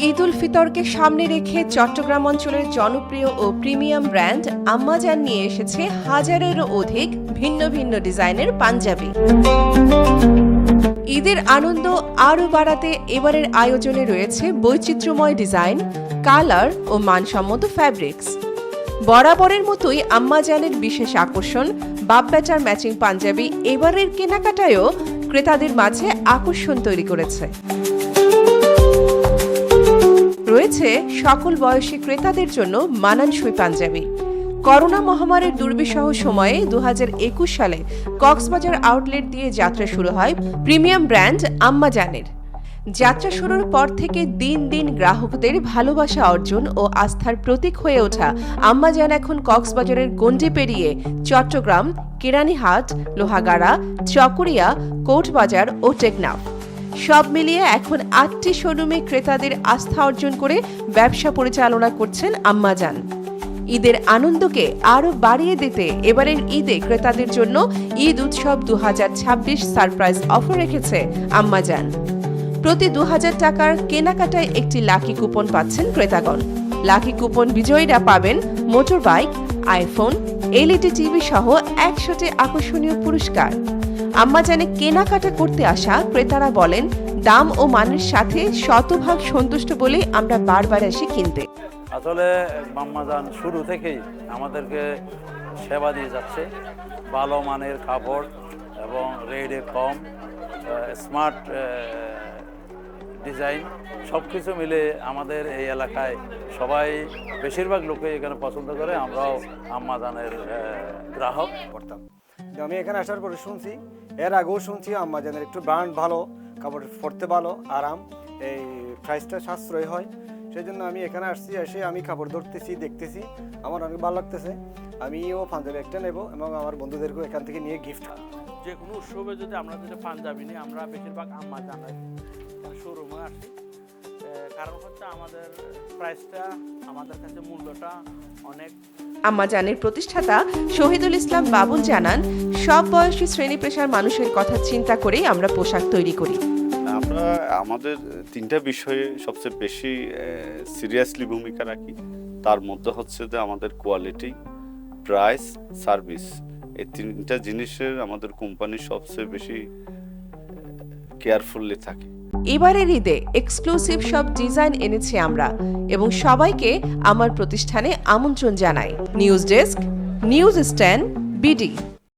ঈদ উল ফিতরকে সামনে রেখে চট্টগ্রাম অঞ্চলের জনপ্রিয় ও প্রিমিয়াম ব্র্যান্ড আম্মাজান নিয়ে এসেছে হাজারেরও অধিক ভিন্ন ভিন্ন ডিজাইনের পাঞ্জাবি। ঈদের আনন্দ আরও বাড়াতে এবারের আয়োজনে রয়েছে বৈচিত্র্যময় ডিজাইন, কালার ও মানসম্মত ফ্যাব্রিক্স। বরাবরের মতোই আম্মাজানের বিশেষ আকর্ষণ বাপ বেটার ম্যাচিং পাঞ্জাবি এবারের কেনাকাটায়ও ক্রেতাদের মাঝে আকর্ষণ তৈরি করেছে। রয়েছে সকল বয়সী ক্রেতাদের জন্য মানানসই পাঞ্জাবি। করোনা মহামারীর দুর্বিষহ সময়ে 2021 সালে কক্সবাজার আউটলেট দিয়ে যাত্রা শুরু হয় প্রিমিয়াম ব্র্যান্ড আম্মাজানের। যাত্রা শুরুর পর থেকে দিন দিন গ্রাহকদের ভালোবাসা অর্জন ও আস্থার প্রতীক হয়ে ওঠা আম্মাজান এখন কক্সবাজারের গণ্ডি পেরিয়ে চট্টগ্রাম, কেরানীহাট, লোহাগাড়া, চকরিয়া, কোর্টবাজার ও টেকনাফ সব মিলিয়ে এখন 8টি শোরুমে ক্রেতাদের আস্থা অর্জন করে ব্যবসা পরিচালনা করছেন আম্মাজান। ঈদের আনন্দকে আরও বাড়িয়ে দিতে এবারের ঈদে ক্রেতাদের জন্য ঈদ উৎসব 2026 সারপ্রাইজ অফার রেখেছে আম্মাজান। প্রতি 2000 টাকার কেনাকাটায় একটি লাকি কুপন পাচ্ছেন ক্রেতাগণ। লাকি কুপন বিজয়ীরা পাবেন motor bike, iPhone, LED TV সহ 100টি আকর্ষণীয় পুরস্কার। আম্মাজানে কেনাকাটা করতে আসা ক্রেতারা বলেন, দাম ও মানের সাথে শতভাগ সন্তুষ্ট বলে আমরা বারবার আসি কিনতে। আসলে আম্মাজান শুরু থেকেই আমাদেরকে সেবা দিয়ে যাচ্ছে। ভালো মানের কাপড় এবং রেটে কম, স্মার্ট ডিজাইন সব কিছু মিলে আমাদের এই এলাকায় সবাই বেশিরভাগ লোকে এখানে পছন্দ করে। আমরাও আম্মাজানের গ্রাহক করতাম। আমি এখানে আসার পরে শুনছি, এর আগেও শুনছি আম্মাজানের একটু ব্র্যান্ড ভালো, কাপড় পরতে ভালো, আরাম, এই প্রাইসটা সাশ্রয় হয়। সেই জন্য আমি এখানে আসছি, এসে আমি কাপড় ধরতেছি, দেখতেছি, আমার অনেক ভালো লাগতেছে। আমিও পাঞ্জাবি একটা নেব এবং আমার বন্ধুদেরকেও এখান থেকে নিয়ে গিফট। যে কোনো উৎসবে যদি আমরা পাঞ্জাবি নিই, আমরা বেশিরভাগ আম্মাজানের শোরুমে আসি। কারণ হচ্ছে আমাদের প্রাইসটা, আমাদের কাছে মূল্যটা অনেক। আম্মাজানের প্রতিষ্ঠাতা শহীদুল ইসলাম বাবুল জানান, সব বয়সী শ্রেণী পেশার মানুষের কথা চিন্তা করেই আমরা পোশাক তৈরি করি। আমরা আমাদের 3টা বিষয়ে সবচেয়ে বেশি সিরিয়াসলি ভূমিকা রাখি। তার মধ্যে হচ্ছে যে আমাদের কোয়ালিটি, প্রাইস, সার্ভিস, এই 3টা জিনিসের আমাদের কোম্পানি সবচেয়ে বেশি কেয়ারফুললি থাকে। এবারের ঈদে এক্সক্লুসিভ সব ডিজাইন এনেছি আমরা এবং সবাইকে আমার প্রতিষ্ঠানে আমন্ত্রণ জানাই। News desk, news stand, BD.